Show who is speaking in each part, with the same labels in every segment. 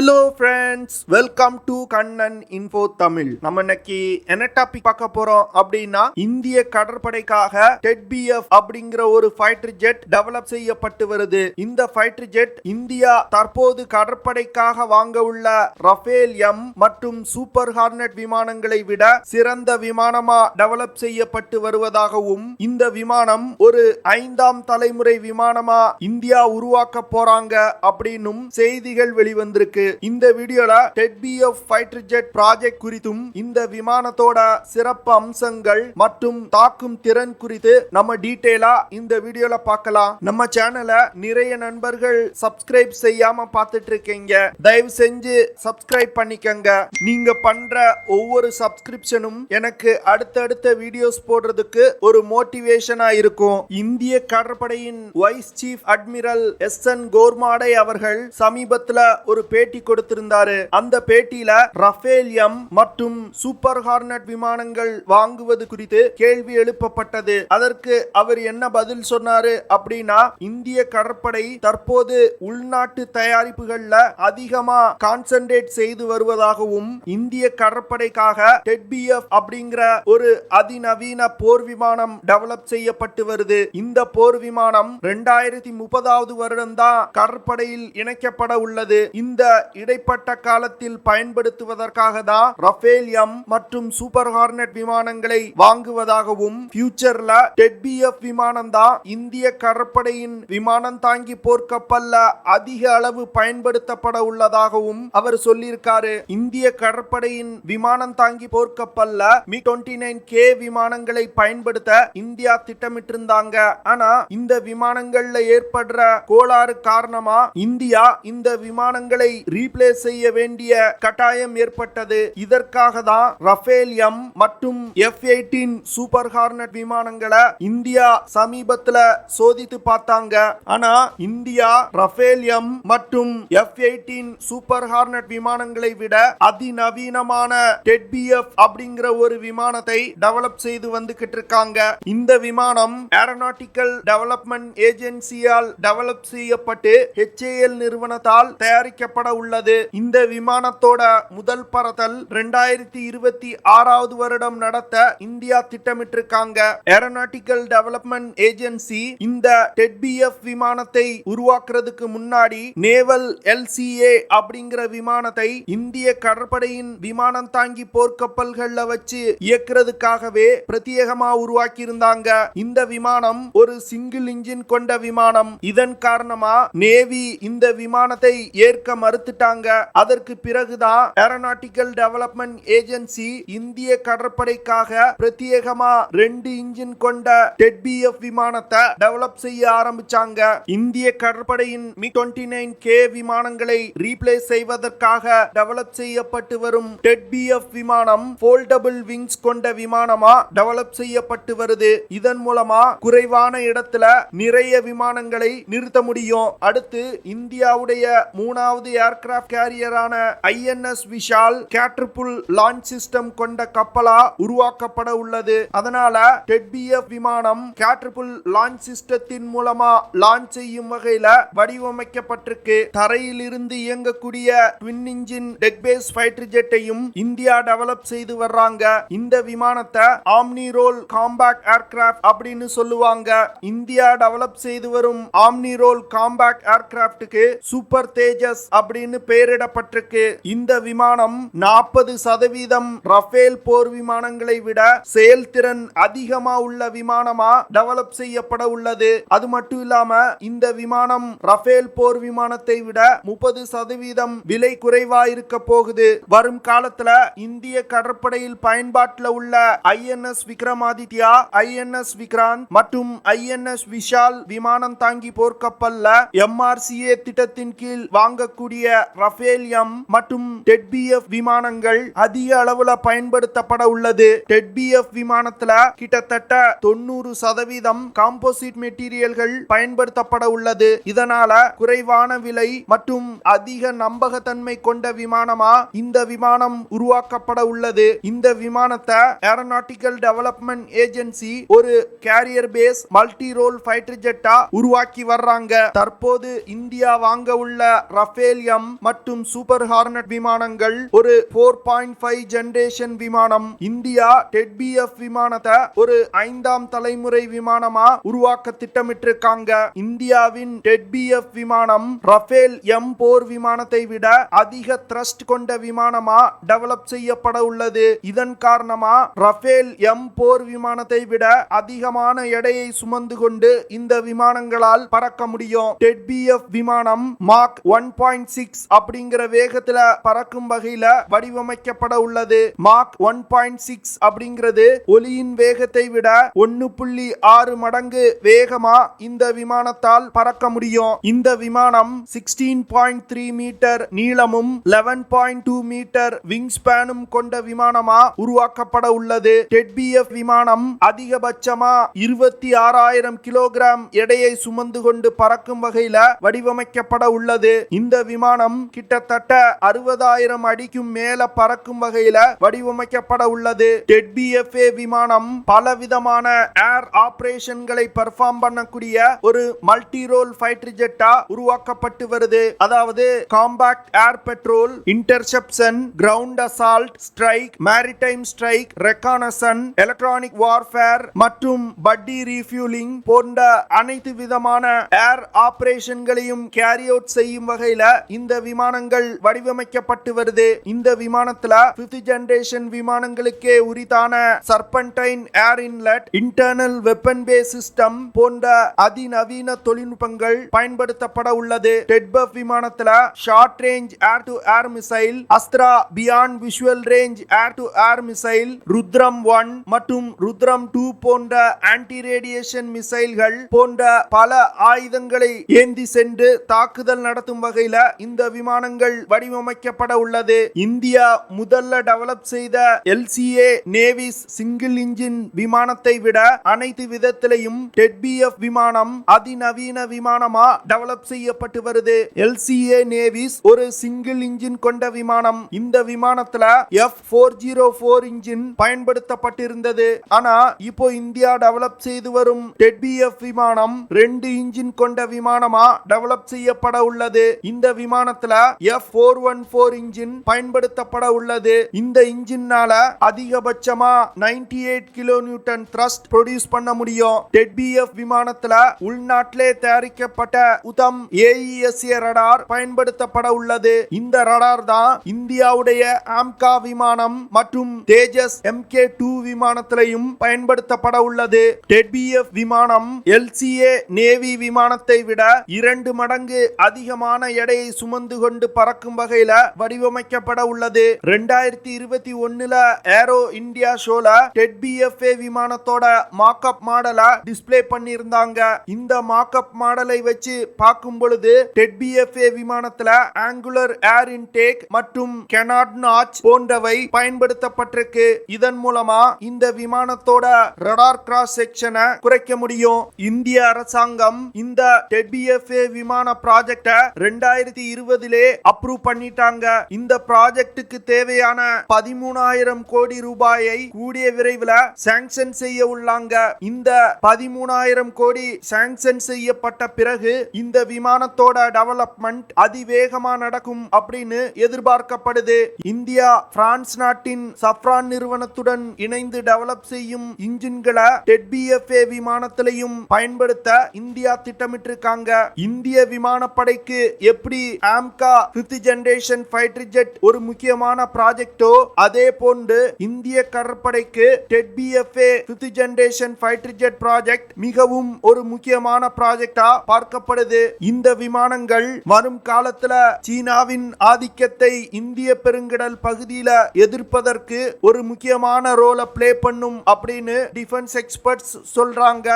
Speaker 1: Hello friends, welcome to Kannan info Tamil. நம்ம இன்னைக்கு என்ன டாபிக் பார்க்க போறோம் அப்படின்னா, இந்திய கடற்படைக்காக TEDBF அப்படிங்கிற ஒரு ஃபைட்டர் ஜெட் டெவலப் செய்யப்பட்டு வருது. இந்த ஃபைட்டர் ஜெட் இந்தியா தற்போது கடற்படைக்காக வாங்க உள்ள ரஃபேல் எம் மற்றும் சூப்பர் ஹார்னட் விமானங்களை விட சிறந்த விமானமா டெவலப் செய்யப்பட்டு வருவதாகவும், இந்த விமானம் ஒரு 5ஆம் தலைமுறை விமானமா இந்தியா உருவாக்க போறாங்க அப்படின்னும் செய்திகள் வெளிவந்திருக்கு. இந்த வீடியோல TEDBF ஃபைட்டர் ஜெட் ப்ராஜெக்ட் குறித்தும் இந்த விமானத்தோட சிறப்பு அம்சங்கள் மற்றும் தாக்கும் திறன் குறித்து நம்ம டீடைலா இந்த வீடியோல பார்க்கலாம். நம்ம சேனலை நிறைய நண்பர்கள் சப்ஸ்கிரைப் செய்யாம பார்த்துட்டு இருக்கீங்க. தயவு செஞ்சு சப்ஸ்கிரைப் பண்ணிக்கங்க. நீங்க பண்ற ஒவ்வொரு சப்ஸ்கிரிப்ஷனும் எனக்கு அடுத்தடுத்த வீடியோஸ் போடுறதுக்கு ஒரு மோட்டிவேஷனா இருக்கும். இந்திய கடற்படையின் வைஸ் சீஃப் அட்மிரல் SN கோர்மாடே அவர்கள் சமீபத்துல ஒரு பேட்டி கொடுத்திருந்தாரு. அந்த பேட்டியில ரஃபேல் எம் மற்றும் சூப்பர் ஹார்னட் விமானங்கள் வாங்குவது குறித்து கேள்வி எழுப்பப்பட்டது. அதற்கு அவர் என்ன பதில் சொன்னாரு அப்படின்னா, இந்திய கடற்படை தற்போது உள்நாட்டு தயாரிப்புகள்ல அதிகமா கான்சென்ட்ரேட் செய்து வருவதாகவும், இந்திய கடற்படைக்காக TEDBF அப்படிங்கிற ஒரு அதிநவீன போர் விமானம் டெவலப் செய்யப்பட்டு வருது. இந்த போர் விமானம் 2030வது வருடம் தான் கடற்படையில் இணைக்கப்பட உள்ளது. இந்த இடைப்பட்ட காலத்தில் பயன்படுத்துவதற்காக தான் ரஃபேல் எம் மற்றும் சூப்பர் ஹார்னட் விமானங்களை வாங்குவதாகவும், ஃபியூச்சர்ல TEDBF விமானம் தான் இந்திய கடற்படையின் விமானம் தாங்கி போர்க்கப்பல்ல அதிக அளவு பயன்படுத்தப்பட உள்ளதாகவும் அவர் சொல்லியிருக்காரு. இந்திய கடற்படையின் விமானம் தாங்கி போர்க்கப்பல்ல MiG-29K விமானங்களை பயன்படுத்த இந்தியா திட்டமிட்டிருந்தாங்க. ஆனா இந்த விமானங்கள்ல ஏற்படுற கோளாறு காரணமா இந்தியா இந்த விமானங்களை ரீப்ளேஸ் செய்ய வேண்டிய கட்டாயம் ஏற்பட்டது. இதற்காக தான் ரஃபேல் எம் மற்றும் F-18 சூப்பர் ஹார்னட் விமானங்களை இந்தியா சமீபத்துல சோதித்து பார்த்தாங்க. ஆனா இந்தியா ரஃபேல் எம் மற்றும் F-18 சூப்பர் ஹார்னட் விமானங்களை விட அதிநவீனமான TEDBF அப்படிங்கிற ஒரு விமானத்தை டெவலப் செய்து வந்துகிட்டு இருக்காங்க. இந்த விமானம் ஏரோநாட்டிக்கல் டெவலப்மெண்ட் ஏஜென்சியால் டெவலப் செய்யப்பட்டு HAL நிறுவனத்தால் தயாரிக்கப்பட உள்ளது. இந்த விமானத்தோட முதல் பறத்தல் 2026வது வருடம் நடத்த இந்தியா திட்டமிட்டிருக்காங்க. ஏரோநாட்டிக்கல் டெவலப்மெண்ட் ஏஜென்சி இந்த TEDBF விமானத்தை உருவாக்குறதுக்கு முன்னாடி நேவல் LCA அப்படிங்கிற விமானத்தை இந்திய கடற்படையின் விமானம் தாங்கி போர்க்கப்பல்கள்ல வச்சு இயக்குறதுக்காகவே பிரத்யேகமா உருவாக்கி இருந்தாங்க. இந்த விமானம் ஒரு சிங்கிள் இன்ஜின் கொண்ட விமானம். இதன் காரணமா நேவி இந்த விமானத்தை ஏற்க மறுத்துட்டாங்க. அதற்கு பிறகுதான் ஏரோநாட்டிக்கல் டெவலப்மெண்ட் ஏஜென்சி இந்திய கடற்படைக்காக பிரத்யேகமா 2 இன்ஜின் கொண்ட TEDBF விமானத்தை டெவலப் செய்ய ஆரம்பிச்சாங்க. இந்திய கடற்படையின் MiG-29K விமானங்களை ரீப்ளேஸ் செய்வதற்காக டெவலப் செய்யப்பட்டு வரும் TEDBF விமானம் ஃபோல்டபிள் விங்ஸ் கொண்ட விமானமா டெவலப் செய்யப்பட்டு வருது. இதன் மூலமா குறைவான இடத்துல நிறைய விமானங்களை நிறுத்த முடியும். அடுத்து இந்தியாவுடைய 3வது ஏர்கிராஃப்ட் கேரியரான INS Vishal catapult launch system கொண்ட கப்பலா உருவாக்கப்பட உள்ளது. அதனால TEDBF விமானம் கேட்டர்புல் லான்ச் சிஸ்டத்தின் மூலமா லான்ச் செய்யும் வகையில வடிவமைக்கப்பட்டிருக்கு. தரையில் இருந்து இயங்கக்கூடிய twin engine deck based fighter ஜெட்டையும் இந்தியா டெவலப் செய்து வர்றாங்க. இந்த விமானத்தை ஆம்னி ரோல் காம்பாக்ட் ஏர்கிராஃப்ட் அப்படின்னு சொல்லுவாங்க. இந்தியா டெவலப் செய்து வரும் ஆம்னி ரோல் காம்பாக்ட் ஏர்கிராஃப்டுக்கு சூப்பர் தேஜஸ் அப்படின்னு பெயரிடப்பட்டிருக்கு. இந்த விமானம் 40% ரஃபேல் போர் விமானங்களை விட செயல்திறன் அதிகமா உள்ள விமானமா டெவலப் செய்யப்பட உள்ளது. அது மட்டும் இல்லாம இந்த விமானம் ரஃபேல் போர் விமானத்தை விட 30% விலை குறைவா இருக்க போகுது. வரும் காலத்துல இந்திய கடற்படையில் பயன்பாட்டில் உள்ள INS விக்ரமாதித்யா, INS விக்ராந்த் மற்றும் INS விஷால் விமானம் தாங்கி போர்க்கப்பல்ல MRCA திட்டத்தின் கீழ் வாங்கக்கூடிய ரஃபேல் எம் மற்றும் TEDBF விமானங்கள் அதிக அளவுல பயன்படுத்தப்பட உள்ளது. TEDBF விமானத்துல கிட்டத்தட்ட 90% காம்போசிட் மெட்டீரியல்கள் பயன்படுத்தப்பட உள்ளது. இதனால குறைவான விலை மற்றும் அதிக நம்பகத்தன்மை கொண்ட விமானமா இந்த விமானம் உருவாக்கப்பட உள்ளது. இந்த விமானத்தை ஏரோநாட்டிக்கல் டெவலப்மெண்ட் ஏஜென்சி ஒரு carrier base multi role fighter ஜெட்டா உருவாக்கி வர்றாங்க. தற்போது இந்தியா வாங்க உள்ள ரஃபேல் எம் மற்றும் மற்றும் சூப்பர் ஹார்னட் விமானங்கள் ஒரு 4.5 ஜெனரேஷன் விமானம். இந்தியா TEDBF விமானத்தை ஒரு 5ஆம் தலைமுறை விமானமா உருவாக்க திட்டமிட்டிருக்காங்க. இந்தியாவின் TEDBF விமானம் ரஃபேல் M4 விமானத்தை விட அதிக த்ரஸ்ட் கொண்ட விமானமா டெவலப் செய்யப்பட உள்ளது. இதன் காரணமா ரஃபேல் M4 விமானத்தை விட அதிகமான எடையை சுமந்து கொண்டு இந்த விமானங்களால் பறக்க முடியும். TEDBF விமானம் மாக் 1.6 அப்படிங்கிற வேகத்துல பறக்கும் வகையில வடிவமைக்கப்பட உள்ளது. மாக் 1.6 அப்படிங்கிறது ஒலியின் வேகத்தை விட 1.6 மடங்கு வேகமா இந்த விமானத்தால் பறக்க முடியும். இந்த விமானம் 16.3 மீட்டர் நீளமும் 11.2 மீட்டர் விங் ஸ்பேனும் கொண்ட விமானமா உருவாக்கப்பட உள்ளது. TEDBF விமானம் அதிகபட்சமா 26,000 கிலோகிராம் எடையை சுமந்து கொண்டு பறக்கும் வகையில வடிவமைக்கப்பட உள்ளது. இந்த விமானம் கிட்டத்தட்ட 60,000 அடிக்கும் மேல பறக்கும் வகையில வடிவமைக்கப்பட உள்ளது. TEDBF விமானம் பலவிதமான ஏர் ஆபரேஷன்களை பெர்ஃபார்ம் பண்ணக்கூடிய ஒரு மல்டி ரோல் ஃபைட்டர் ஜெட்டா உருவாக்கப்பட்டு வருது. அதாவது compact air patrol, interception, ground assault strike, maritime strike, reconnaissance, electronic warfare மற்றும் பட்டி ரீஃபியூலிங் போன்ற அனைத்து விதமான ஏர் ஆபரேஷன்களையும் கேரி அவுட் செய்யும் வகையில இந்த விமானங்கள் வடிவமைக்கப்பட்டு வருது. இந்த விமானத்துல 5th ஜெனரேஷன் விமானங்களுக்கே உரித்தான serpentine air inlet, internal weapon bay system போன்ற அதிநவீன தொழில்நுட்பங்கள் பயன்படுத்தப்பட உள்ளது. TEDBF விமானத்துல short range air to air missile, Astra beyond visual range air to air missile, Rudram 1 மற்றும் ருத்ரம் 2 போன்ற ஆன்டி ரேடியேஷன் மிசைல்கள் போன்ற பல ஆயுதங்களை ஏந்தி சென்று தாக்குதல் நடத்தும் வகையில இந்த விமானங்கள் வடிவமைக்கப்பட உள்ளது. இந்தியா முதல்ல டெவலப் செய்த LCA நேவிஸ் சிங்கிள் இன்ஜின் விமானத்தை விட அனைத்து விதத்திலையும் TEDBF விமானம் அதிநவீன விமானமா டெவலப் செய்யப்பட்டு வருது. LCA நேவிஸ் ஒரு சிங்கிள் இன்ஜின் கொண்ட விமானம். இந்த விமானத்துல F404 இன்ஜின் பயன்படுத்தப்பட்டிருந்தது. ஆனா இப்போ இந்தியா டெவலப் செய்து வரும் TEDBF விமானம் 2 இன்ஜின் கொண்ட விமானமா டெவலப் செய்யப்பட உள்ளது. இந்த விமானத்துல F414 இன்ஜின் பயன்படுத்தப்பட உள்ளது. இந்த இன்ஜின்னால அதிகபட்சமா 98 கிலோ நியூட்டன் த்ரஸ்ட் ப்ரொடியூஸ் பண்ண முடியும். TEDBF விமானத்துல உள்நாட்டிலே தயாரிக்கப்பட்ட உதம் AESA ரடார் பயன்படுத்தப்பட உள்ளது. இந்த ரடார் தான் இந்தியாவுடைய ஆம்கா விமானம் மற்றும் தேஜஸ் MK2 விமானத்திலையும் பயன்படுத்தப்பட உள்ளது. TEDBF விமானம் LCA நேவி விமானத்தை விட 2 மடங்கு அதிகமான எடையை சுமந்து கொண்டு பறக்கும் வகையில வடிவமைக்கப்பட உள்ளது. 2021ல ஏரோ இந்தியா ஷோல TEDBF விமானத்தோட மாக்கப் மாடலை டிஸ்ப்ளே பண்ணியிருந்தாங்க. இந்த மாக்கப் மாடலை வச்சு பார்க்கும் பொழுது TEDBF விமானத்துல ஆங்குலர் ஏர் இன்டேக் மற்றும் கெனாட் நாச் போன்றவை பயன்படுத்தப்பட்டிருக்கு. இதன் மூலமா இந்த விமானத்தோட ரடார் கிராஸ் செக்ஷனை குறைக்க முடியும். இந்திய அரசாங்கம் இந்த TEDBF விமான ப்ராஜெக்ட 2020லே அப்ரூவ் பண்ணிட்டாங்க. இந்த ப்ராஜெக்டுக்கு தேவையான 13,000 கோடி ரூபாயை கூடிய விரைவில் சாங்ஷன் செய்ய உள்ளாங்க. இந்த 13,000 கோடி சாங்ஷன் செய்யப்பட்ட பிறகு இந்த விமானத்தோட டெவலப்மெண்ட் அதிவேகமா நடக்கும் அப்படின்னு எதிர்பார்க்கப்படுது. இந்தியா பிரான்ஸ் நாட்டின் சஃப்ரான் நிறுவனத்துடன் இணைந்து டெவலப் செய்யும் இன்ஜின்களை TEDBF விமானத்திலையும் பயன்படுத்த இந்தியா திட்டமிட்டிருக்காங்க. இந்திய விமானப்படைக்கு எப்படி AMCA 5th generation fighter jet ஒரு முக்கியமான ப்ராஜெக்டோ அதே போன்று இந்திய கடற்படைக்கு TEDBF 5th generation fighter jet project மிகவும் ஒரு முக்கியமான ப்ராஜெக்டா பார்க்கப்படுது. இந்த விமானங்கள் வரும் காலத்துல சீனாவின் ஆதிக்கத்தை இந்திய பெருங்கடல் பகுதியில எதிர்ப்பதற்கு ஒரு முக்கியமான ரோலை பிளே பண்ணும் அப்படின்னு டிஃபென்ஸ் எக்ஸ்பர்ட்ஸ் சொல்றாங்க.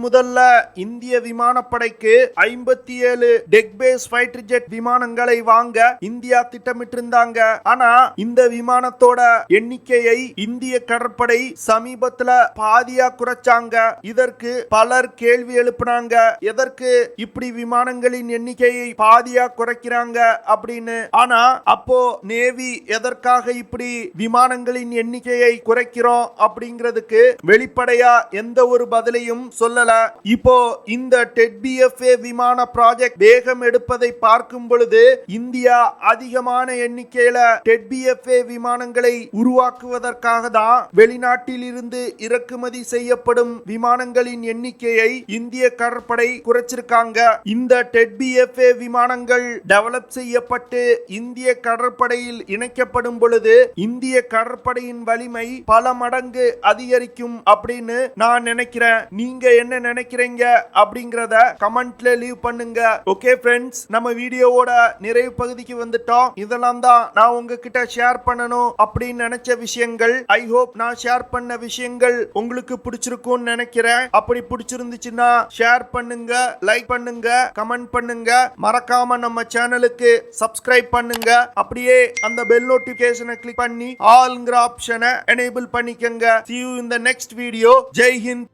Speaker 1: முதல்ல இந்திய விமானப்படைக்கு 57 டெக் பேஸ் ஃபைட்டர் ஜெட் விமானங்களை வாங்க இந்தியா திட்டமிட்டிருந்தாங்க. ஆனா இந்த விமானத்தோட எண்ணிக்கையை இந்திய கடற்படை சமீபத்துல பாதியா குறைச்சாங்க. இதற்கு பலர் கேள்வி எழுப்பினாங்க, எதற்கு இப்படி விமானங்களின் எண்ணிக்கையை பாதியா குறைக்கிறாங்க அப்படின்னு. ஆனா அப்போ நேவி எதற்காக இப்படி விமானங்களின் எண்ணிக்கையை குறைக்கிறோம் அப்படிங்கிறதுக்கு வெளிப்படையா எந்த ஒரு பதிலையும் சொல்லல. இப்போ இந்த TEDBF விமான ப்ராஜெக்ட் வேகம் எடுப்பதை பார்க்கும் பொழுது இந்தியா அதிகமான எண்ணிக்கையில TEDBF விமானங்களை உருவாக்குவதற்காக தான் வெளிநாட்டில் இருந்து இறக்குமதி செய்யப்படும் விமானங்களின் எண்ணிக்கையை இந்திய கடற்படை குறைச்சிருக்காங்க. இந்த TEDBF விமானங்கள் டெவலப் செய்யப்பட்டு இந்திய கடற்படையில் இணைக்கப்படும் பொழுது இந்திய கடற்படையின் வலிமை பல மடங்கு அதிகரிக்கும் அப்படின்னு நான் நினைக்கிறேன். நீங்க என்ன நினைக்கிறீங்க அப்படிங்கறத கமெண்ட்ல லீவ் பண்ணுங்க. ஓகே ஃப்ரெண்ட்ஸ், நம்ம வீடியோவோட நிறைவு பகுதிக்கு வந்துட்டோம். இதெல்லாம் தான் நான் உங்ககிட்ட ஷேர் பண்ணணும் அப்படின்னு நினைச்ச விஷயங்கள். ஐ ஹோப் நான் ஷேர் பண்ண விஷயங்கள் உங்களுக்கு பிடிச்சிருக்கும்னு நினைக்கிறேன். அப்படி பிடிச்சிருந்துச்சுன்னா ஷேர் பண்ணுங்க, லைக் பண்ணுங்க, கமெண்ட் பண்ணுங்க. மறக்காம நம்ம சேனலுக்கு சப்ஸ்கிரைப் பண்ணுங்க. அப்படியே அந்த பெல் நோட்டிபிகேஷனை கிளிக் பண்ணி ஆல்ங்கிற ஆப்ஷனை எனேபிள் பண்ணிக்கங்க. See you in the next video. Jai Hind.